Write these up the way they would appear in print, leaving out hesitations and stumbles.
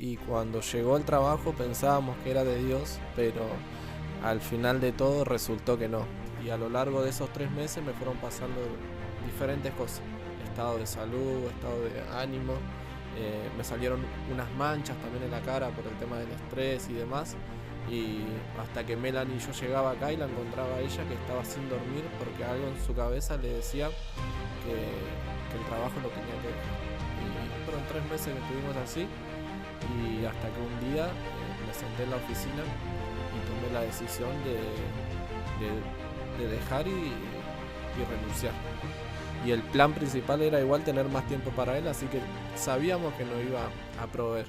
y cuando llegó el trabajo pensábamos que era de Dios, pero al final de todo resultó que no. Y a lo largo de esos 3 meses me fueron pasando diferentes cosas, estado de salud, estado de ánimo, me salieron unas manchas también en la cara por el tema del estrés y demás. Y hasta que Melanie, yo llegaba acá y la encontraba a ella que estaba sin dormir porque algo en su cabeza le decía que el trabajo lo tenía que dejar. Y fueron 3 meses que estuvimos así, y hasta que un día me senté en la oficina y tomé la decisión de dejar y renunciar. Y el plan principal era igual tener más tiempo para él, así que sabíamos que no iba a proveer.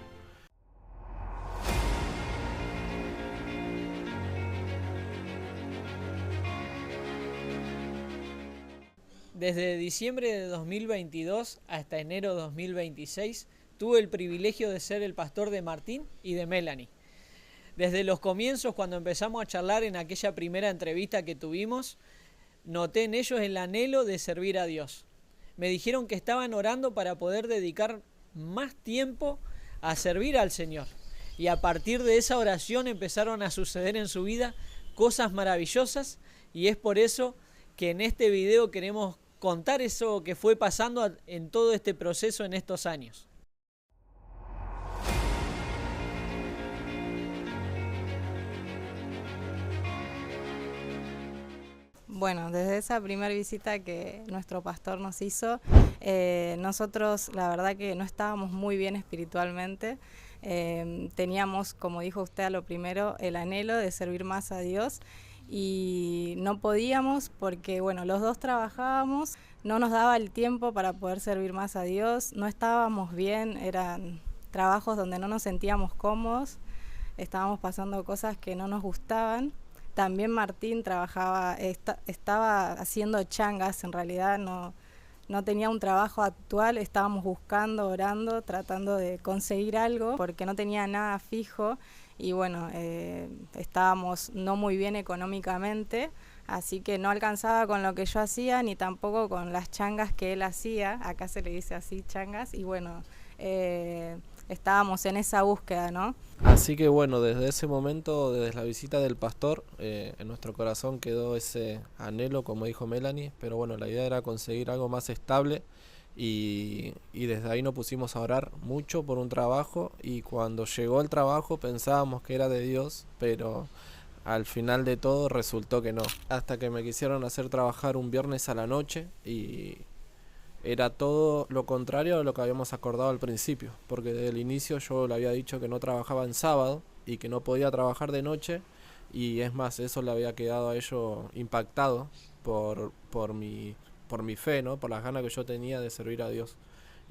Desde diciembre de 2022 hasta enero de 2026 tuve el privilegio de ser el pastor de Martín y de Melanie. Desde los comienzos, cuando empezamos a charlar en aquella primera entrevista que tuvimos, noté en ellos el anhelo de servir a Dios. Me dijeron que estaban orando para poder dedicar más tiempo a servir al Señor. Y a partir de esa oración empezaron a suceder en su vida cosas maravillosas, y es por eso que en este video queremos contar eso que fue pasando en todo este proceso en estos años. Bueno, desde esa primera visita que nuestro pastor nos hizo, nosotros la verdad que no estábamos muy bien espiritualmente. Teníamos, como dijo usted a lo primero, el anhelo de servir más a Dios, y no podíamos porque, bueno, los dos trabajábamos, no nos daba el tiempo para poder servir más a Dios, no estábamos bien, eran trabajos donde no nos sentíamos cómodos, estábamos pasando cosas que no nos gustaban. También Martín estaba haciendo changas, en realidad no tenía un trabajo actual, estábamos buscando, orando, tratando de conseguir algo porque no tenía nada fijo, y bueno, estábamos no muy bien económicamente, así que no alcanzaba con lo que yo hacía ni tampoco con las changas que él hacía, acá se le dice así, changas, y bueno, estábamos en esa búsqueda, ¿no? Así que bueno, desde ese momento, desde la visita del pastor, en nuestro corazón quedó ese anhelo, como dijo Melanie, pero bueno, la idea era conseguir algo más estable, y desde ahí nos pusimos a orar mucho por un trabajo, y cuando llegó el trabajo pensábamos que era de Dios, pero al final de todo resultó que no. Hasta que me quisieron hacer trabajar un viernes a la noche, y era todo lo contrario a lo que habíamos acordado al principio, porque desde el inicio yo le había dicho que no trabajaba en sábado y que no podía trabajar de noche, y es más, eso le había quedado a ellos impactado por mi fe, ¿no? Por las ganas que yo tenía de servir a Dios.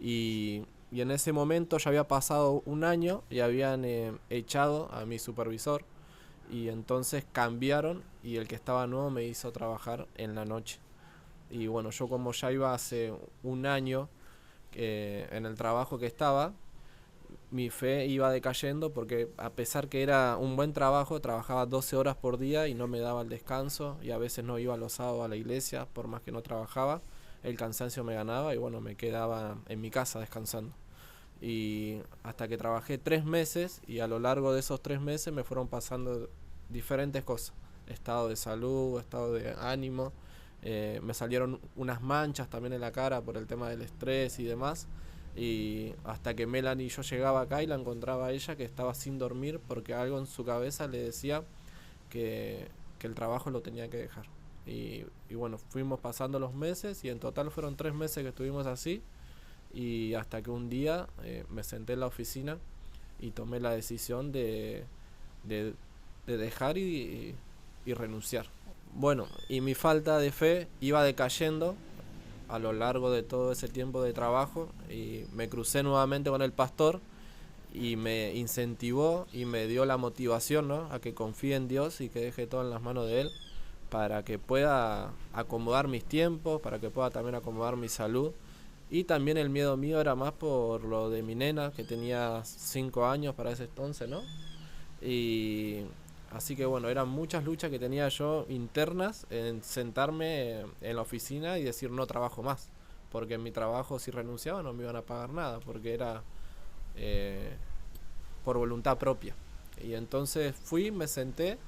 Y en ese momento ya había pasado un año y habían echado a mi supervisor, y entonces cambiaron y el que estaba nuevo me hizo trabajar en la noche. Y bueno, yo como ya iba hace un año en el trabajo que estaba, mi fe iba decayendo porque a pesar que era un buen trabajo, trabajaba 12 horas por día y no me daba el descanso, y a veces no iba los sábados a la iglesia, por más que no trabajaba, el cansancio me ganaba y bueno, me quedaba en mi casa descansando. Y hasta que trabajé 3 meses, y a lo largo de esos 3 meses me fueron pasando diferentes cosas, estado de salud, estado de ánimo, me salieron unas manchas también en la cara por el tema del estrés y demás. Y hasta que Melanie, yo llegaba acá y la encontraba a ella que estaba sin dormir porque algo en su cabeza le decía que el trabajo lo tenía que dejar. Y bueno, fuimos pasando los meses, y en total fueron 3 meses que estuvimos así, y hasta que un día me senté en la oficina y tomé la decisión de dejar y renunciar. Bueno, y mi falta de fe iba decayendo a lo largo de todo ese tiempo de trabajo, y me crucé nuevamente con el pastor y me incentivó y me dio la motivación, ¿no?, a que confíe en Dios y que deje todo en las manos de Él para que pueda acomodar mis tiempos, para que pueda también acomodar mi salud. Y también el miedo mío era más por lo de mi nena, que tenía 5 años para ese entonces, ¿no? Y así que bueno, eran muchas luchas que tenía yo internas en sentarme en la oficina y decir no trabajo más, porque en mi trabajo si renunciaba no me iban a pagar nada, porque era por voluntad propia. Y entonces fui, me senté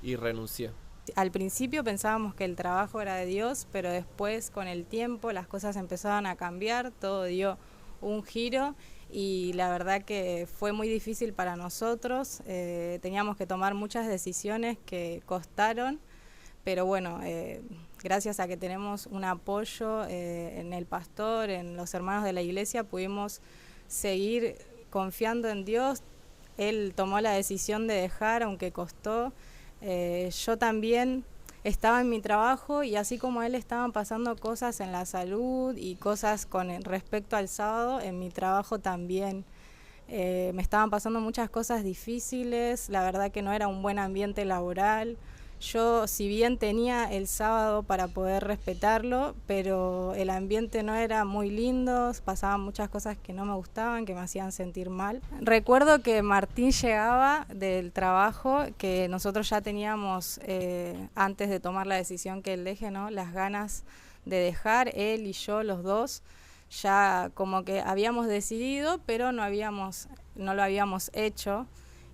y renuncié. Al principio pensábamos que el trabajo era de Dios, pero después con el tiempo las cosas empezaron a cambiar, todo dio un giro y la verdad que fue muy difícil para nosotros. Teníamos que tomar muchas decisiones que costaron, pero bueno, gracias a que tenemos un apoyo en el pastor, en los hermanos de la iglesia, pudimos seguir confiando en Dios. Él tomó la decisión de dejar, aunque costó. Yo también estaba en mi trabajo y así como a él estaban pasando cosas en la salud y cosas con respecto al sábado, en mi trabajo también me estaban pasando muchas cosas difíciles. La verdad que no era un buen ambiente laboral. Yo, si bien tenía el sábado para poder respetarlo, pero el ambiente no era muy lindo, pasaban muchas cosas que no me gustaban, que me hacían sentir mal. Recuerdo que Martín llegaba del trabajo, que nosotros ya teníamos, antes de tomar la decisión que él deje, ¿no?, las ganas de dejar, él y yo, los dos, ya como que habíamos decidido, pero no lo habíamos hecho.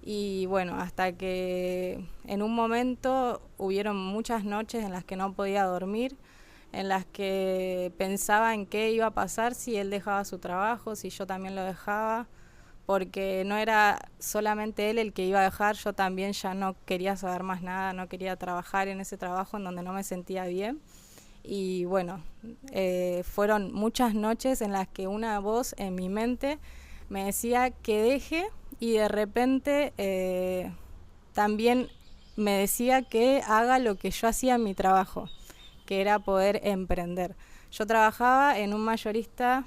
Y bueno, hasta que en un momento hubieron muchas noches en las que no podía dormir, en las que pensaba en qué iba a pasar si él dejaba su trabajo, si yo también lo dejaba, porque no era solamente él el que iba a dejar, yo también ya no quería saber más nada, no quería trabajar en ese trabajo en donde no me sentía bien. Y bueno, fueron muchas noches en las que una voz en mi mente me decía que deje, y de repente también me decía que haga lo que yo hacía en mi trabajo, que era poder emprender. Yo trabajaba en un mayorista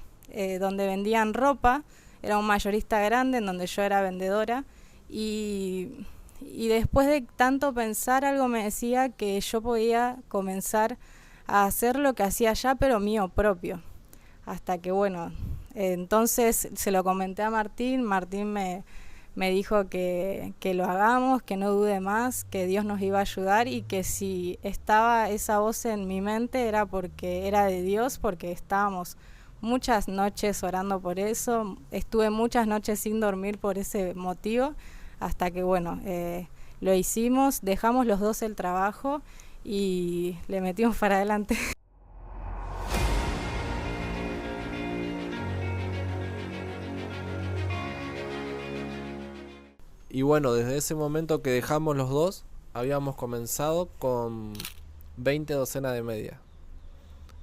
donde vendían ropa, era un mayorista grande en donde yo era vendedora, y después de tanto pensar, algo me decía que yo podía comenzar a hacer lo que hacía allá, pero mío propio. Hasta que bueno, entonces se lo comenté a Martín. Martín me dijo que lo hagamos, que no dude más, que Dios nos iba a ayudar y que si estaba esa voz en mi mente era porque era de Dios, porque estábamos muchas noches orando por eso, estuve muchas noches sin dormir por ese motivo, hasta que bueno, lo hicimos, dejamos los dos el trabajo y le metimos para adelante. Y bueno, desde ese momento que dejamos los dos, habíamos comenzado con 20 docenas de medias.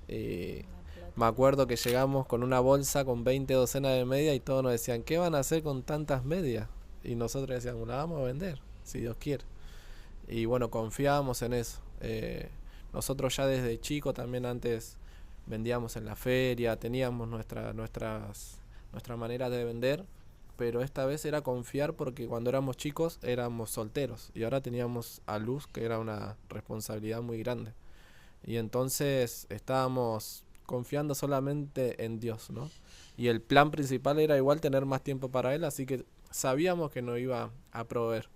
Me acuerdo que llegamos con una bolsa con 20 docenas de medias y todos nos decían, ¿qué van a hacer con tantas medias? Y nosotros decíamos, la vamos a vender, si Dios quiere. Y bueno, confiábamos en eso. Nosotros ya desde chico también antes vendíamos en la feria, teníamos nuestra manera de vender, pero esta vez era confiar porque cuando éramos chicos éramos solteros y ahora teníamos a Luz, que era una responsabilidad muy grande. Y entonces estábamos confiando solamente en Dios, ¿no? Y el plan principal era igual tener más tiempo para Él, así que sabíamos que nos iba a proveer.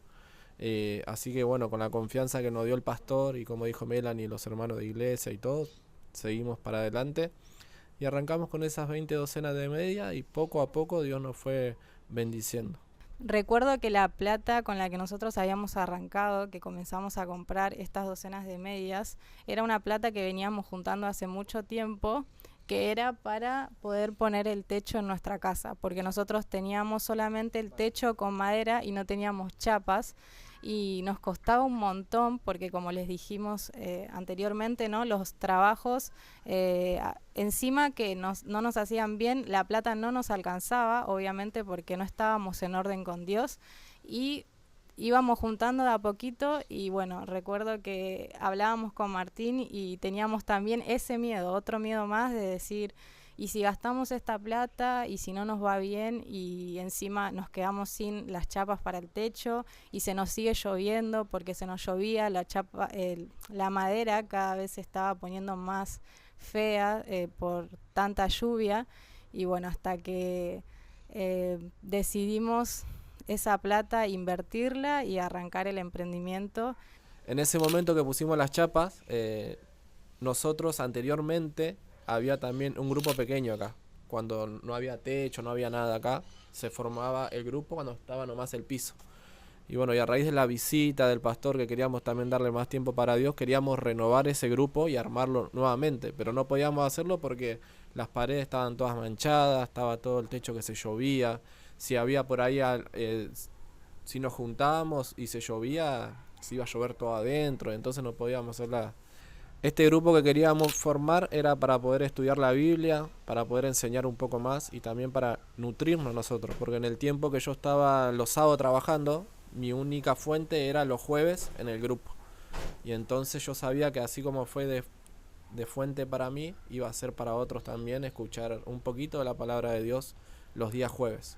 Así que bueno, con la confianza que nos dio el pastor y como dijo Melanie, los hermanos de iglesia y todos, seguimos para adelante y arrancamos con esas 20 docenas de media y poco a poco Dios nos fue bendiciendo. Recuerdo que la plata con la que nosotros habíamos arrancado, que comenzamos a comprar estas docenas de medias, era una plata que veníamos juntando hace mucho tiempo, que era para poder poner el techo en nuestra casa, porque nosotros teníamos solamente el techo con madera y no teníamos chapas, y nos costaba un montón porque, como les dijimos anteriormente, ¿no?, los trabajos encima que no nos hacían bien, la plata no nos alcanzaba, obviamente porque no estábamos en orden con Dios, y íbamos juntando de a poquito. Y bueno, recuerdo que hablábamos con Martín y teníamos también ese miedo, otro miedo más de decir, y si gastamos esta plata y si no nos va bien y encima nos quedamos sin las chapas para el techo y se nos sigue lloviendo, porque se nos llovía, la madera cada vez se estaba poniendo más fea por tanta lluvia. Y bueno, hasta que decidimos esa plata invertirla y arrancar el emprendimiento. En ese momento que pusimos las chapas, nosotros anteriormente había también un grupo pequeño acá. Cuando no había techo, no había nada acá, se formaba el grupo cuando estaba nomás el piso. Y bueno, y a raíz de la visita del pastor, que queríamos también darle más tiempo para Dios, queríamos renovar ese grupo y armarlo nuevamente, pero no podíamos hacerlo porque las paredes estaban todas manchadas, estaba todo el techo que se llovía, si había por ahí, si nos juntábamos y se llovía, se iba a llover todo adentro, entonces no podíamos hacerla. Este grupo que queríamos formar era para poder estudiar la Biblia, para poder enseñar un poco más y también para nutrirnos nosotros, porque en el tiempo que yo estaba los sábados trabajando, mi única fuente era los jueves en el grupo. Y entonces yo sabía que así como fue de fuente para mí, iba a ser para otros también escuchar un poquito de la palabra de Dios los días jueves.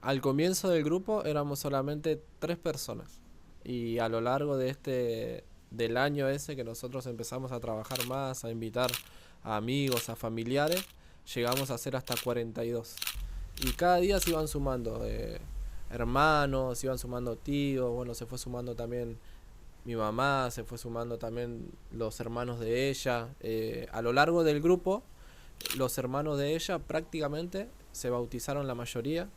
Al comienzo del grupo éramos solamente 3 personas y a lo largo del año ese que nosotros empezamos a trabajar más, a invitar a amigos, a familiares, llegamos a ser hasta 42. Y cada día se iban sumando hermanos, se iban sumando tíos, bueno, se fue sumando también mi mamá, se fue sumando también los hermanos de ella. A lo largo del grupo, los hermanos de ella prácticamente se bautizaron la mayoría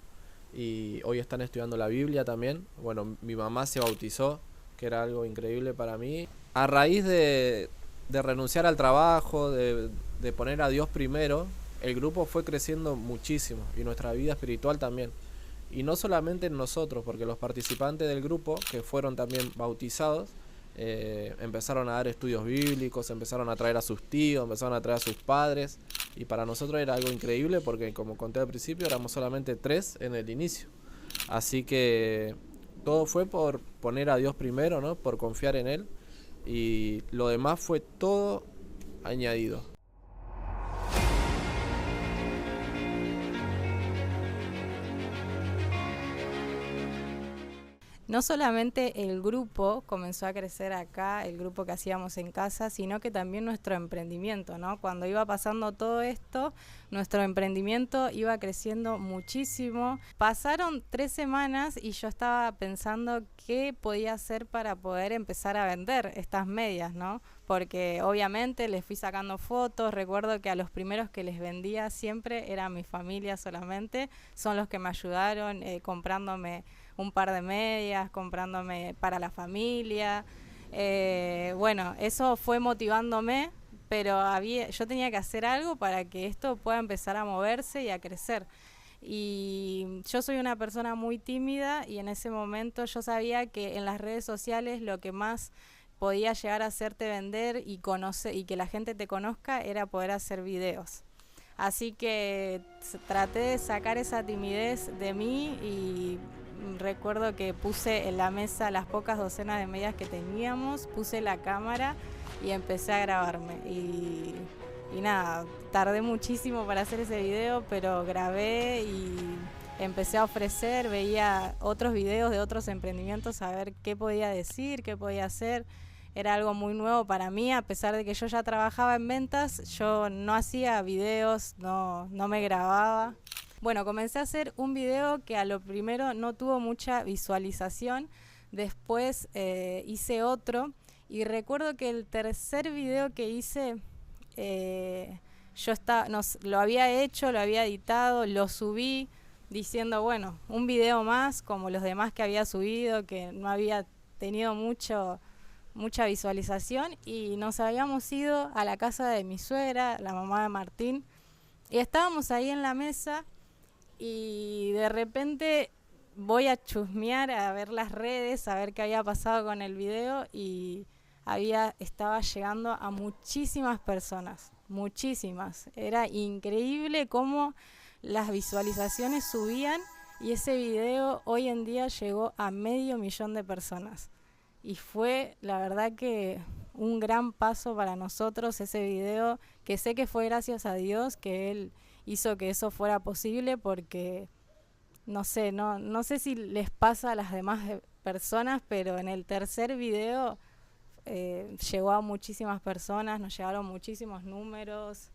y hoy están estudiando la Biblia también. Bueno, mi mamá se bautizó, que era algo increíble para mí. A raíz de renunciar al trabajo, de poner a Dios primero, el grupo fue creciendo muchísimo y nuestra vida espiritual también. Y no solamente en nosotros, porque los participantes del grupo, que fueron también bautizados, empezaron a dar estudios bíblicos, empezaron a traer a sus tíos, empezaron a traer a sus padres, y para nosotros era algo increíble porque, como conté al principio, éramos solamente 3 en el inicio. Así que todo fue por poner a Dios primero, ¿no? Por confiar en Él, y lo demás fue todo añadido. No solamente el grupo comenzó a crecer acá, el grupo que hacíamos en casa, sino que también nuestro emprendimiento, ¿no? Cuando iba pasando todo esto, nuestro emprendimiento iba creciendo muchísimo. Pasaron 3 semanas y yo estaba pensando qué podía hacer para poder empezar a vender estas medias, ¿no? Porque obviamente les fui sacando fotos, recuerdo que a los primeros que les vendía siempre era mi familia solamente, son los que me ayudaron comprándome un par de medias, comprándome para la familia. Bueno, eso fue motivándome, pero yo tenía que hacer algo para que esto pueda empezar a moverse y a crecer. Y yo soy una persona muy tímida y en ese momento yo sabía que en las redes sociales lo que más podía llegar a hacerte vender y que la gente te conozca era poder hacer videos. Así que traté de sacar esa timidez de mí y recuerdo que puse en la mesa las pocas docenas de medias que teníamos, puse la cámara y empecé a grabarme. Y nada, tardé muchísimo para hacer ese video, pero grabé y empecé a ofrecer, veía otros videos de otros emprendimientos a ver qué podía decir, qué podía hacer. Era algo muy nuevo para mí, a pesar de que yo ya trabajaba en ventas, yo no hacía videos, no me grababa. Bueno, comencé a hacer un video que a lo primero no tuvo mucha visualización, después hice otro y recuerdo que el tercer video que hice, lo había hecho, lo había editado, lo subí diciendo, bueno, un video más como los demás que había subido, que no había tenido mucha visualización, y nos habíamos ido a la casa de mi suegra, la mamá de Martín, y estábamos ahí en la mesa y de repente voy a chusmear, a ver las redes, a ver qué había pasado con el video y estaba llegando a muchísimas personas, muchísimas. Era increíble cómo las visualizaciones subían y ese video hoy en día llegó a 500.000 de personas. Y fue, la verdad, que un gran paso para nosotros ese video, que sé que fue gracias a Dios que Él hizo que eso fuera posible, porque no sé si les pasa a las demás personas, pero en el tercer video llegó a muchísimas personas, nos llegaron muchísimos números,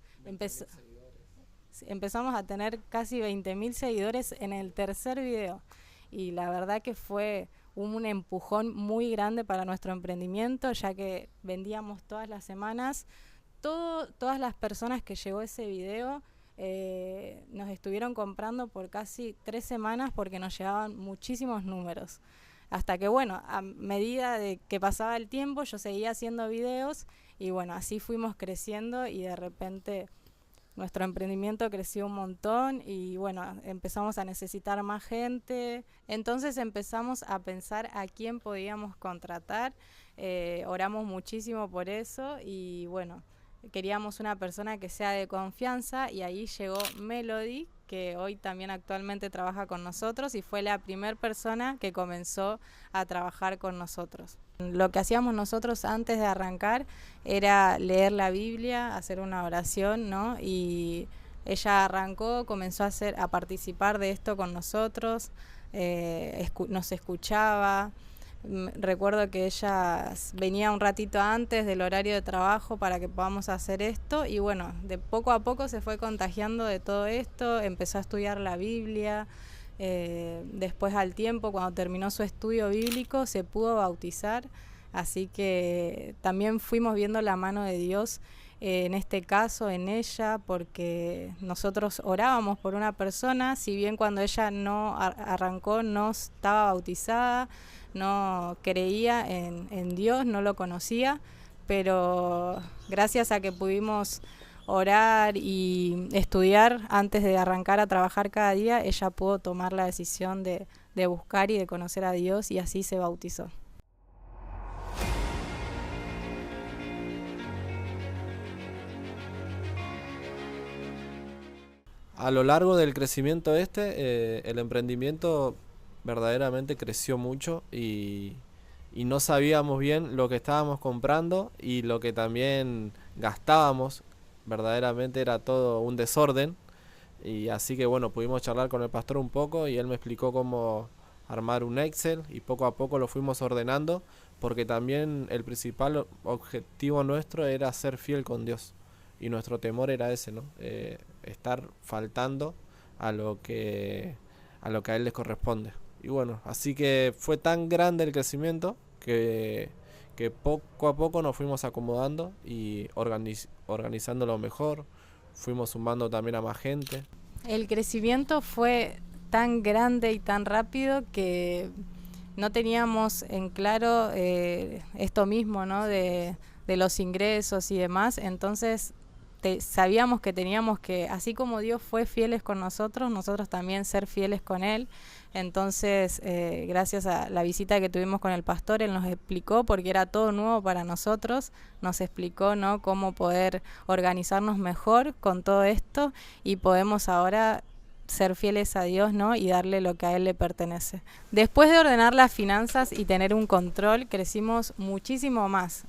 empezamos a tener casi 20.000 seguidores en el tercer video. Y la verdad que fue un empujón muy grande para nuestro emprendimiento, ya que vendíamos todas las semanas. Todas las personas que llegó ese video nos estuvieron comprando por casi 3 semanas porque nos llegaban muchísimos números. Hasta que, bueno, a medida de que pasaba el tiempo, yo seguía haciendo videos y, bueno, así fuimos creciendo y de repente nuestro emprendimiento creció un montón y, bueno, empezamos a necesitar más gente. Entonces empezamos a pensar a quién podíamos contratar. Oramos muchísimo por eso y, bueno, queríamos una persona que sea de confianza y ahí llegó Melody, que hoy también actualmente trabaja con nosotros y fue la primera persona que comenzó a trabajar con nosotros. Lo que hacíamos nosotros antes de arrancar era leer la Biblia, hacer una oración, ¿no? Y ella arrancó, comenzó a participar de esto con nosotros, nos escuchaba. Recuerdo que ella venía un ratito antes del horario de trabajo para que podamos hacer esto y, bueno, de poco a poco se fue contagiando de todo esto, empezó a estudiar la Biblia. Después, al tiempo, cuando terminó su estudio bíblico, se pudo bautizar, así que también fuimos viendo la mano de Dios en este caso en ella, porque nosotros orábamos por una persona, si bien cuando ella no arrancó no estaba bautizada, no creía en Dios, no lo conocía, pero gracias a que pudimos orar y estudiar antes de arrancar a trabajar cada día, ella pudo tomar la decisión de buscar y de conocer a Dios y así se bautizó. A lo largo del crecimiento el emprendimiento verdaderamente creció mucho y no sabíamos bien lo que estábamos comprando y lo que también gastábamos. Verdaderamente era todo un desorden y así que, bueno, pudimos charlar con el pastor un poco y él me explicó cómo armar un Excel y poco a poco lo fuimos ordenando, porque también el principal objetivo nuestro era ser fiel con Dios y nuestro temor era ese, ¿no? Estar faltando a lo que a él les corresponde. Y bueno, así que fue tan grande el crecimiento que poco a poco nos fuimos acomodando y organizándolo mejor, fuimos sumando también a más gente. El crecimiento fue tan grande y tan rápido que no teníamos en claro esto mismo, ¿no? de los ingresos y demás, entonces sabíamos que teníamos que, así como Dios fue fieles con nosotros también ser fieles con Él. Entonces, gracias a la visita que tuvimos con el pastor, él nos explicó, porque era todo nuevo para nosotros, nos explicó, ¿no?, cómo poder organizarnos mejor con todo esto y podemos ahora ser fieles a Dios, ¿no?, y darle lo que a Él le pertenece. Después de ordenar las finanzas y tener un control, crecimos muchísimo más.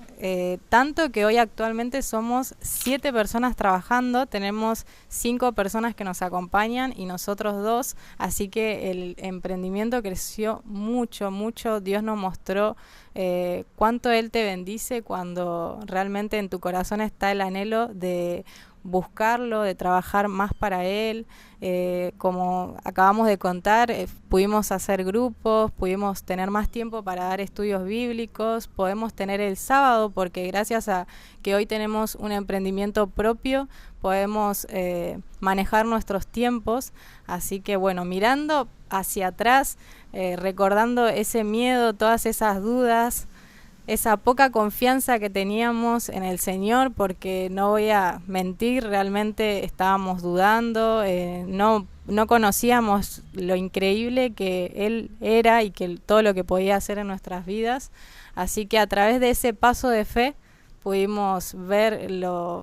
Tanto que hoy actualmente somos 7 personas trabajando, tenemos 5 personas que nos acompañan y nosotros 2, así que el emprendimiento creció mucho, mucho. Dios nos mostró cuánto Él te bendice cuando realmente en tu corazón está el anhelo de buscarlo, de trabajar más para Él. Como acabamos de contar, pudimos hacer grupos, pudimos tener más tiempo para dar estudios bíblicos, podemos tener el sábado, porque gracias a que hoy tenemos un emprendimiento propio, podemos manejar nuestros tiempos. Así que, bueno, mirando hacia atrás, recordando ese miedo, todas esas dudas, esa poca confianza que teníamos en el Señor, porque no voy a mentir, realmente estábamos dudando, no conocíamos lo increíble que Él era y que todo lo que podía hacer en nuestras vidas. Así que a través de ese paso de fe pudimos ver lo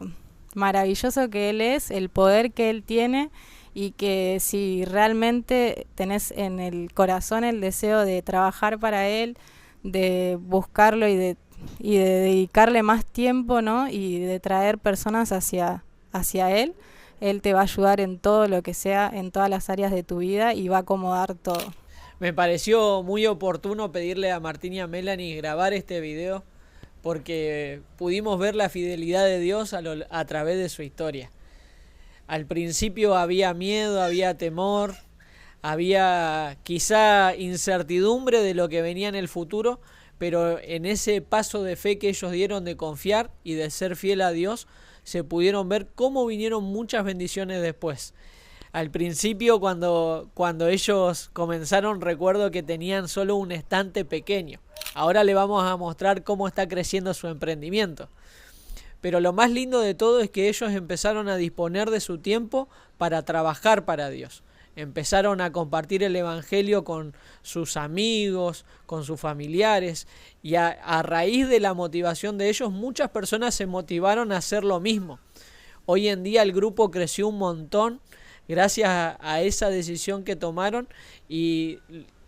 maravilloso que Él es, el poder que Él tiene, y que si realmente tenés en el corazón el deseo de trabajar para Él, de buscarlo y de dedicarle más tiempo, ¿no?, y de traer personas hacia Él, Él te va a ayudar en todo lo que sea, en todas las áreas de tu vida, y va a acomodar todo. Me pareció muy oportuno pedirle a Martín y a Melanie grabar este video, porque pudimos ver la fidelidad de Dios a través de su historia. Al principio había miedo, había temor, Había quizá incertidumbre de lo que venía en el futuro, pero en ese paso de fe que ellos dieron de confiar y de ser fiel a Dios, se pudieron ver cómo vinieron muchas bendiciones después. Al principio, cuando ellos comenzaron, recuerdo que tenían solo un estante pequeño. Ahora le vamos a mostrar cómo está creciendo su emprendimiento. Pero lo más lindo de todo es que ellos empezaron a disponer de su tiempo para trabajar para Dios. Empezaron a compartir el evangelio con sus amigos, con sus familiares, y a raíz de la motivación de ellos, muchas personas se motivaron a hacer lo mismo. Hoy en día el grupo creció un montón gracias a esa decisión que tomaron, y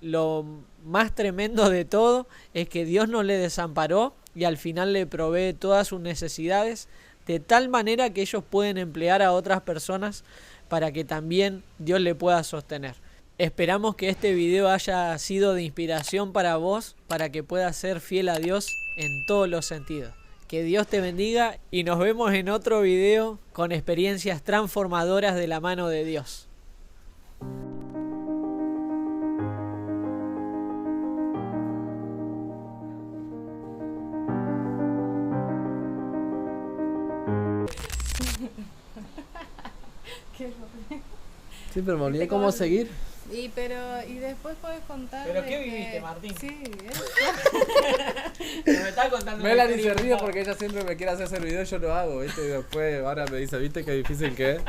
lo más tremendo de todo es que Dios no le desamparó y al final le provee todas sus necesidades, de tal manera que ellos pueden emplear a otras personas para que también Dios le pueda sostener. Esperamos que este video haya sido de inspiración para vos, para que puedas ser fiel a Dios en todos los sentidos. Que Dios te bendiga y nos vemos en otro video con experiencias transformadoras de la mano de Dios. Sí, pero me olvidé cómo seguir. Y después podés contar. ¿Pero qué viviste, Martín? Sí, Me está contando. Melanie se ríe porque ella siempre me quiere hacer video y yo lo hago, ¿viste? Y después ahora me dice, ¿viste qué difícil que es?